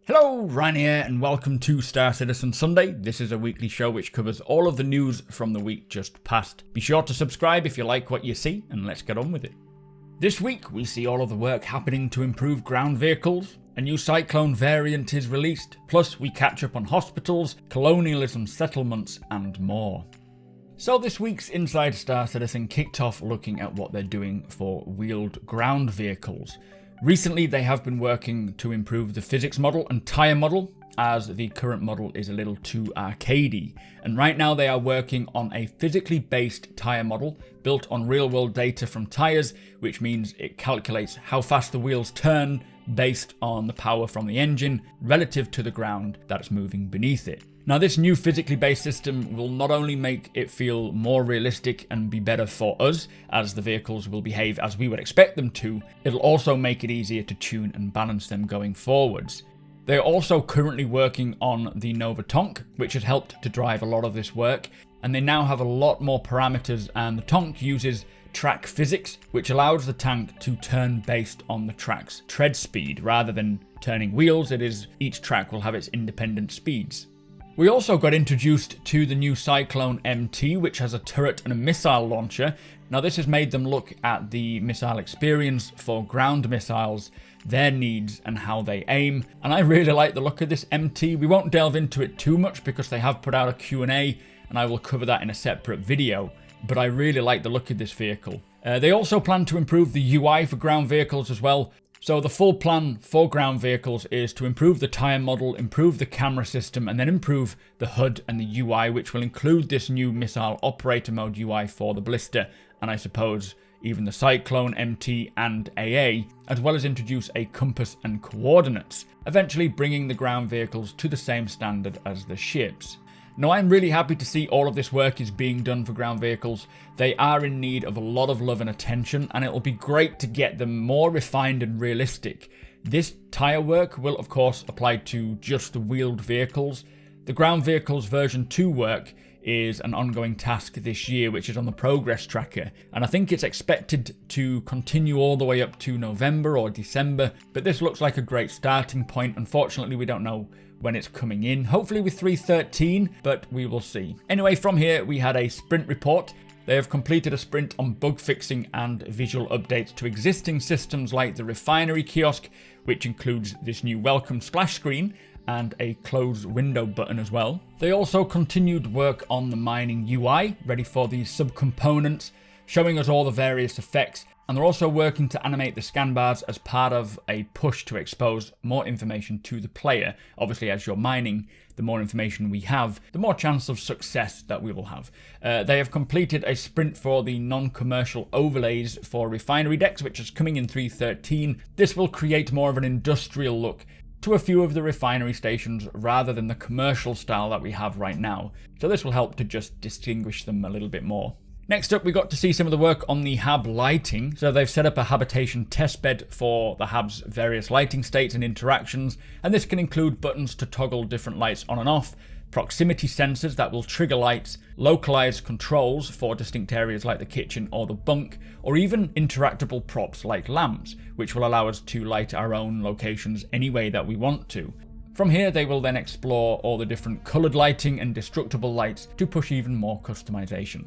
Hello, Ryan here, and welcome to Star Citizen Sunday. This is a weekly show which covers all of the news from the week just past. Be sure to subscribe if you like what you see, and let's get on with it. This week, we see all of the work happening to improve ground vehicles. A new Cyclone variant is released, plus we catch up on hospitals, colonialism settlements, and more. So this week's Inside Star Citizen kicked off looking at what they're doing for wheeled ground vehicles. Recently, they have been working to improve the physics model and tyre model, as the current model is a little too arcadey. And right now they are working on a physically based tyre model built on real-world data from tyres, which means it calculates how fast the wheels turn based on the power from the engine relative to the ground that's moving beneath it. Now, this new physically based system will not only make it feel more realistic and be better for us, as the vehicles will behave as we would expect them to, it'll also make it easier to tune and balance them going forwards. They're also currently working on the Nova Tonk, which has helped to drive a lot of this work, and they now have a lot more parameters, and the Tonk uses track physics, which allows the tank to turn based on the track's tread speed. Rather than turning wheels, each track will have its independent speeds. We also got introduced to the new Cyclone MT, which has a turret and a missile launcher. Now, this has made them look at the missile experience for ground missiles, their needs and how they aim, and I really like the look of this MT. We won't delve into it too much because they have put out a Q&A, and I will cover that in a separate video, but I really like the look of this vehicle. They also plan to improve the UI for ground vehicles as well. So the full plan for ground vehicles is to improve the tyre model, improve the camera system, and then improve the HUD and the UI, which will include this new missile operator mode UI for the Blister, and I suppose even the Cyclone, MT and AA, as well as introduce a compass and coordinates, eventually bringing the ground vehicles to the same standard as the ships. Now, I'm really happy to see all of this work is being done for ground vehicles. They are in need of a lot of love and attention, and it will be great to get them more refined and realistic. This tyre work will of course apply to just the wheeled vehicles. The ground vehicles version 2 work is an ongoing task this year, which is on the progress tracker, and I think it's expected to continue all the way up to November or December, but this looks like a great starting point. Unfortunately, we don't know when it's coming in, hopefully with 3.13, but we will see. Anyway, from here we had a sprint report. They have completed a sprint on bug fixing and visual updates to existing systems like the refinery kiosk, which includes this new welcome splash screen and a close window button as well. They also continued work on the mining UI, ready for the subcomponents, showing us all the various effects, and they're also working to animate the scan bars as part of a push to expose more information to the player. Obviously, as you're mining, the more information we have, the more chance of success that we will have. They have completed a sprint for the non-commercial overlays for refinery decks, which is coming in 3.13. This will create more of an industrial look to a few of the refinery stations rather than the commercial style that we have right now. So this will help to just distinguish them a little bit more. Next up, we got to see some of the work on the hab lighting. So they've set up a habitation testbed for the hab's various lighting states and interactions, and this can include buttons to toggle different lights on and off, proximity sensors that will trigger lights, localized controls for distinct areas like the kitchen or the bunk, or even interactable props like lamps, which will allow us to light our own locations any way that we want to. From here, they will then explore all the different colored lighting and destructible lights to push even more customization.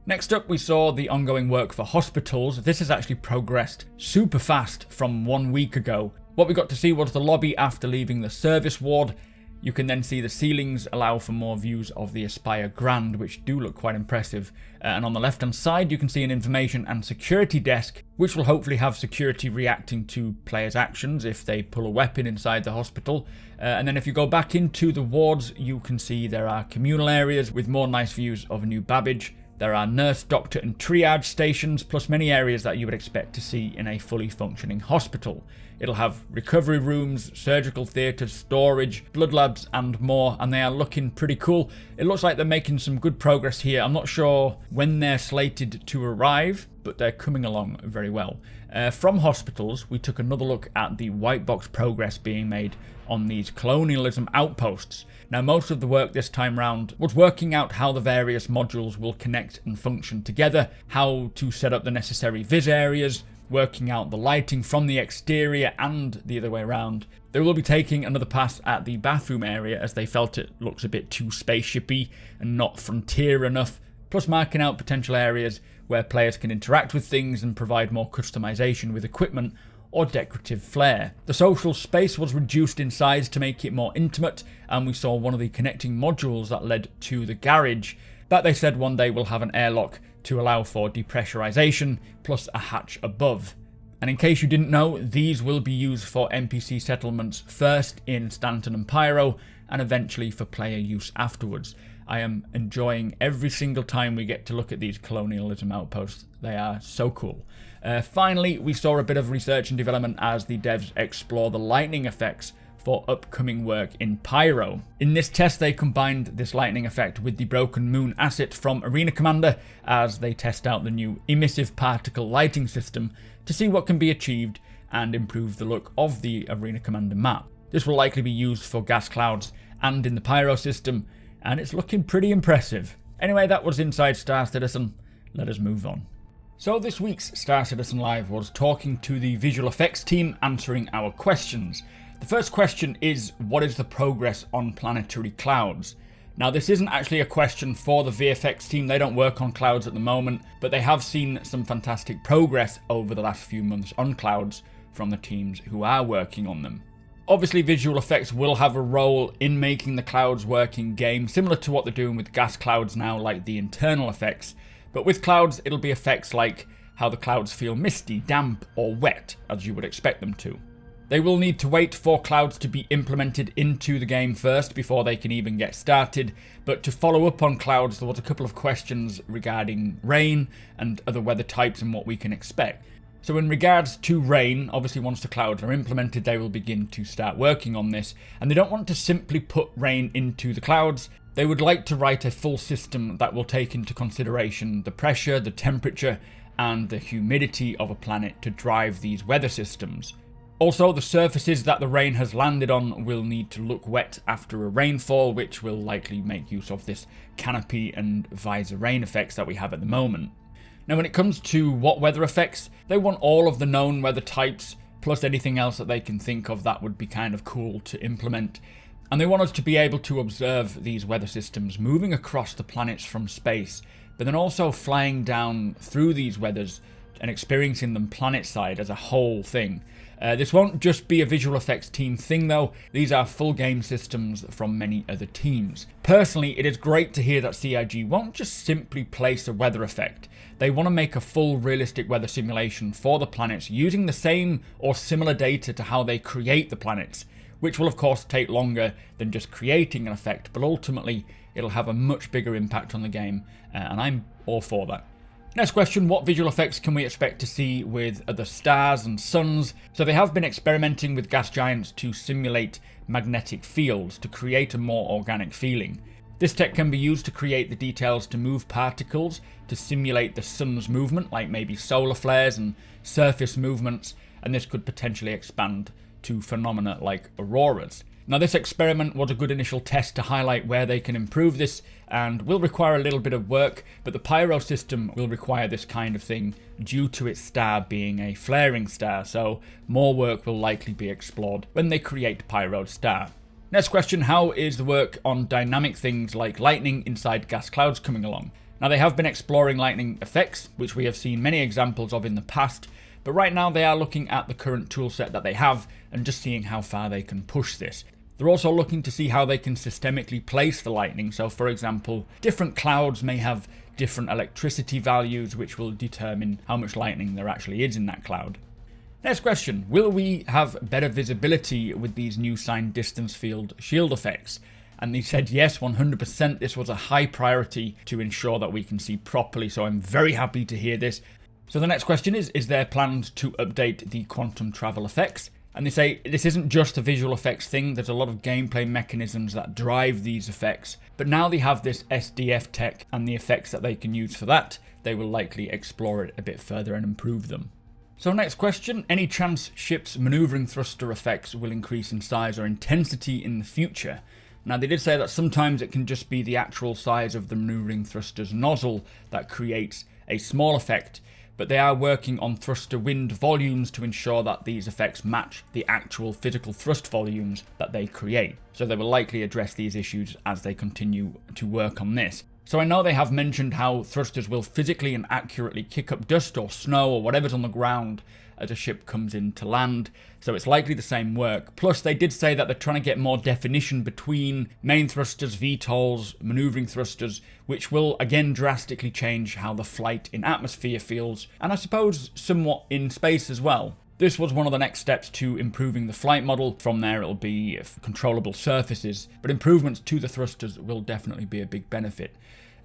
Next up, we saw the ongoing work for hospitals. This has actually progressed super fast from 1 week ago. What we got to see was the lobby after leaving the service ward. You can then see the ceilings allow for more views of the Aspire Grand, which do look quite impressive. And on the left hand side, you can see an information and security desk, which will hopefully have security reacting to players' actions if they pull a weapon inside the hospital. And then if you go back into the wards, you can see there are communal areas with more nice views of a new Babbage. There are nurse, doctor and triage stations, plus many areas that you would expect to see in a fully functioning hospital. It'll have recovery rooms, surgical theatres, storage, blood labs and more, and they are looking pretty cool. It looks like they're making some good progress here. I'm not sure when they're slated to arrive, but they're coming along very well. From hospitals, we took another look at the white box progress being made on these colonialism outposts. Now, most of the work this time round was working out how the various modules will connect and function together, how to set up the necessary VIDS areas, working out the lighting from the exterior and the other way around. They will be taking another pass at the bathroom area as they felt it looks a bit too spaceshipy and not frontier enough, plus marking out potential areas where players can interact with things and provide more customization with equipment or decorative flair. The social space was reduced in size to make it more intimate, and we saw one of the connecting modules that led to the garage that they said one day will have an airlock to allow for depressurization, plus a hatch above. And in case you didn't know, these will be used for NPC settlements first in Stanton and Pyro, and eventually for player use afterwards. I am enjoying every single time we get to look at these colonialism outposts. They are so cool. Finally, we saw a bit of research and development as the devs explore the lightning effects for upcoming work in Pyro. In this test, they combined this lightning effect with the Broken Moon asset from Arena Commander as they test out the new emissive particle lighting system to see what can be achieved and improve the look of the Arena Commander map. This will likely be used for gas clouds and in the Pyro system, and it's looking pretty impressive. Anyway, that was Inside Star Citizen. Let us move on. So this week's Star Citizen Live was talking to the visual effects team, answering our questions. The first question is, what is the progress on planetary clouds? Now, this isn't actually a question for the VFX team. They don't work on clouds at the moment, but they have seen some fantastic progress over the last few months on clouds from the teams who are working on them. Obviously, visual effects will have a role in making the clouds work in game, similar to what they're doing with gas clouds now, like the internal effects. But with clouds, it'll be effects like how the clouds feel misty, damp, or wet, as you would expect them to. They will need to wait for clouds to be implemented into the game first before they can even get started, but to follow up on clouds, there was a couple of questions regarding rain and other weather types and what we can expect. So in regards to rain, obviously once the clouds are implemented, they will begin to start working on this, and they don't want to simply put rain into the clouds. They would like to write a full system that will take into consideration the pressure, the temperature, and the humidity of a planet to drive these weather systems. Also, the surfaces that the rain has landed on will need to look wet after a rainfall, which will likely make use of this canopy and visor rain effects that we have at the moment. Now, when it comes to what weather effects, they want all of the known weather types, plus anything else that they can think of that would be kind of cool to implement. And they want us to be able to observe these weather systems moving across the planets from space, but then also flying down through these weathers and experiencing them planet-side as a whole thing. This won't just be a visual effects team thing though, these are full game systems from many other teams. Personally, it is great to hear that CIG won't just simply place a weather effect. They want to make a full realistic weather simulation for the planets using the same or similar data to how they create the planets, which will of course take longer than just creating an effect, but ultimately it'll have a much bigger impact on the game, and I'm all for that. Next question, what visual effects can we expect to see with other stars and suns? So they have been experimenting with gas giants to simulate magnetic fields to create a more organic feeling. This tech can be used to create the details to move particles to simulate the sun's movement, like maybe solar flares and surface movements, and this could potentially expand to phenomena like auroras. Now, this experiment was a good initial test to highlight where they can improve this and will require a little bit of work, but the Pyro system will require this kind of thing due to its star being a flaring star, so more work will likely be explored when they create Pyro's star. Next question, how is the work on dynamic things like lightning inside gas clouds coming along? Now, they have been exploring lightning effects, which we have seen many examples of in the past, but right now they are looking at the current toolset that they have and just seeing how far they can push this. They're also looking to see how they can systemically place the lightning. So for example, different clouds may have different electricity values, which will determine how much lightning there actually is in that cloud. Next question, will we have better visibility with these new signed distance field shield effects? And they said yes, 100%. This was a high priority to ensure that we can see properly. So I'm very happy to hear this. So the next question is there plans to update the quantum travel effects? And they say this isn't just a visual effects thing, there's a lot of gameplay mechanisms that drive these effects. But now they have this SDF tech and the effects that they can use for that, they will likely explore it a bit further and improve them. So next question, any chance ships' maneuvering thruster effects will increase in size or intensity in the future? Now they did say that sometimes it can just be the actual size of the maneuvering thruster's nozzle that creates a small effect. but they are working on thruster wind volumes to ensure that these effects match the actual physical thrust volumes that they create. So they will likely address these issues as they continue to work on this. So I know they have mentioned how thrusters will physically and accurately kick up dust or snow or whatever's on the ground as a ship comes in to land, so it's likely the same work. Plus they did say that they're trying to get more definition between main thrusters, VTOLs, manoeuvring thrusters, which will again drastically change how the flight in atmosphere feels, and I suppose somewhat in space as well. This was one of the next steps to improving the flight model. From there it'll be controllable surfaces, but improvements to the thrusters will definitely be a big benefit.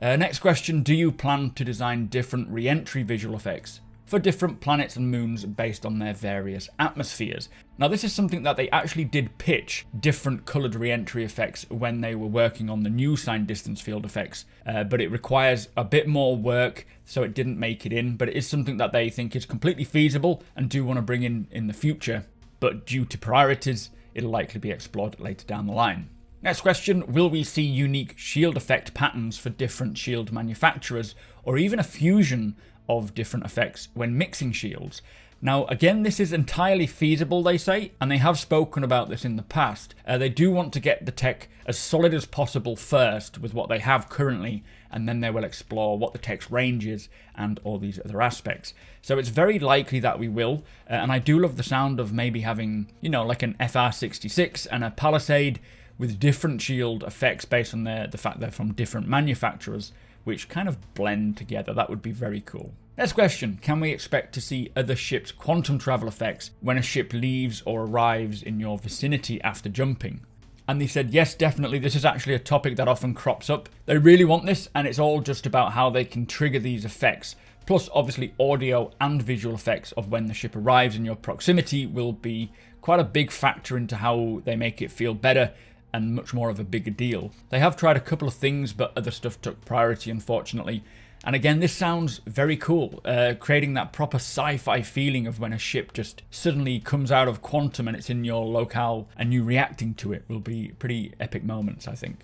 Next question, do you plan to design different re-entry visual effects for different planets and moons based on their various atmospheres? Now this is something that they actually did pitch, different coloured re-entry effects, when they were working on the new signed distance field effects, but it requires a bit more work, so it didn't make it in, but it is something that they think is completely feasible and do want to bring in the future, but due to priorities it'll likely be explored later down the line. Next question, will we see unique shield effect patterns for different shield manufacturers, or even a fusion of different effects when mixing shields? Now again, this is entirely feasible, they say, and they have spoken about this in the past. They do want to get the tech as solid as possible first with what they have currently, and then they will explore what the tech's range is and all these other aspects. So it's very likely that we will, and I do love the sound of maybe having, you know, like an FR66 and a Palisade with different shield effects based on the fact they're from different manufacturers, which kind of blend together. That would be very cool. Next question, can we expect to see other ships' quantum travel effects when a ship leaves or arrives in your vicinity after jumping? And they said, yes, definitely. This is actually a topic that often crops up. They really want this, and it's all just about how they can trigger these effects. Plus, obviously, audio and visual effects of when the ship arrives in your proximity will be quite a big factor into how they make it feel better and much more of a bigger deal. They have tried a couple of things, but other stuff took priority, unfortunately. And again, this sounds very cool, creating that proper sci-fi feeling of when a ship just suddenly comes out of quantum and it's in your locale and you reacting to it will be pretty epic moments, I think.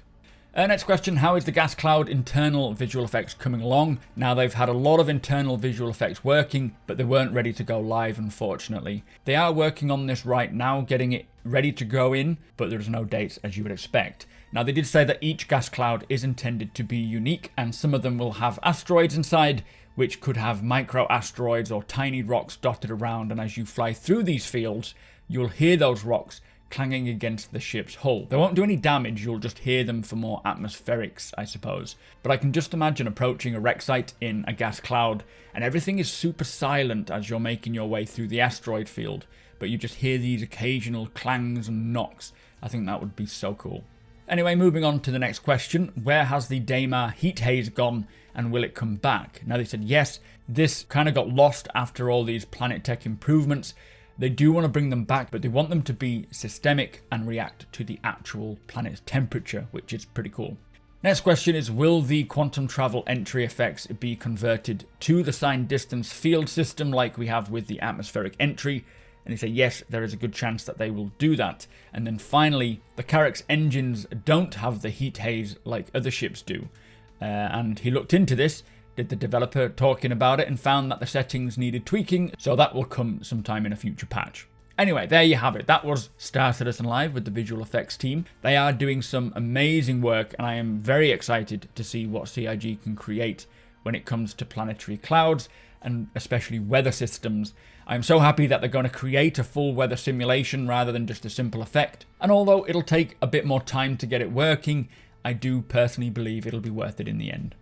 Next question, how is the gas cloud internal visual effects coming along? Now they've had a lot of internal visual effects working, but they weren't ready to go live, unfortunately. They are working on this right now, getting it ready to go in, but there's no dates as you would expect. Now they did say that each gas cloud is intended to be unique, and some of them will have asteroids inside, which could have micro asteroids or tiny rocks dotted around, and as you fly through these fields, you'll hear those rocks clanging against the ship's hull. They won't do any damage, you'll just hear them for more atmospherics, I suppose. But I can just imagine approaching a wreck site in a gas cloud, and everything is super silent as you're making your way through the asteroid field, but you just hear these occasional clangs and knocks. I think that would be so cool. Anyway, moving on to the next question, where has the Daymar heat haze gone, and will it come back? Now they said yes, this kind of got lost after all these planet tech improvements. They do want to bring them back, but they want them to be systemic and react to the actual planet's temperature, which is pretty cool. Next question is, will the quantum travel entry effects be converted to the signed distance field system like we have with the atmospheric entry? And they say yes, there is a good chance that they will do that. And then finally, the Carrack's engines don't have the heat haze like other ships do. And he looked into this, did the developer talking about it, and found that the settings needed tweaking, so that will come sometime in a future patch. Anyway, there you have it. That was Star Citizen Live with the visual effects team. They are doing some amazing work, and I am very excited to see what CIG can create when it comes to planetary clouds, and especially weather systems. I'm so happy that they're going to create a full weather simulation rather than just a simple effect. And although it'll take a bit more time to get it working, I do personally believe it'll be worth it in the end.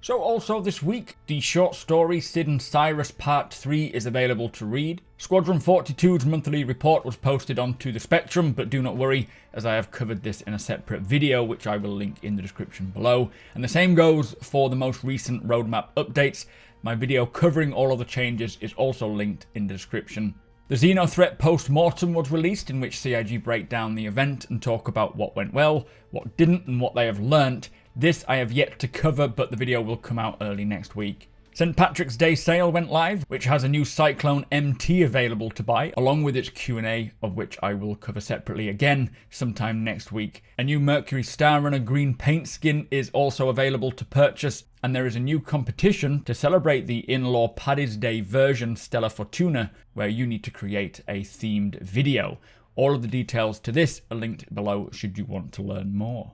So also this week, the short story Sid and Cyrus Part 3 is available to read. Squadron 42's monthly report was posted onto the Spectrum, but do not worry, as I have covered this in a separate video, which I will link in the description below. And the same goes for the most recent roadmap updates. My video covering all of the changes is also linked in the description. The Xeno Threat Post-Mortem was released, in which CIG break down the event and talk about what went well, what didn't, and what they have learnt. This I have yet to cover, but the video will come out early next week. St. Patrick's Day sale went live, which has a new Cyclone MT available to buy, along with its Q&A, of which I will cover separately again sometime next week. A new Mercury Star Runner green paint skin is also available to purchase, and there is a new competition to celebrate the In-Law Paddy's Day version Stella Fortuna, where you need to create a themed video. All of the details to this are linked below should you want to learn more.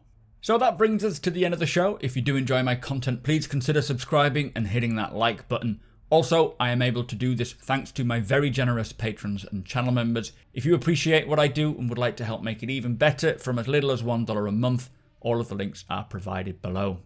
So that brings us to the end of the show. If you do enjoy my content, please consider subscribing and hitting that like button. Also, I am able to do this thanks to my very generous patrons and channel members. If you appreciate what I do and would like to help make it even better from as little as $1 a month, all of the links are provided below.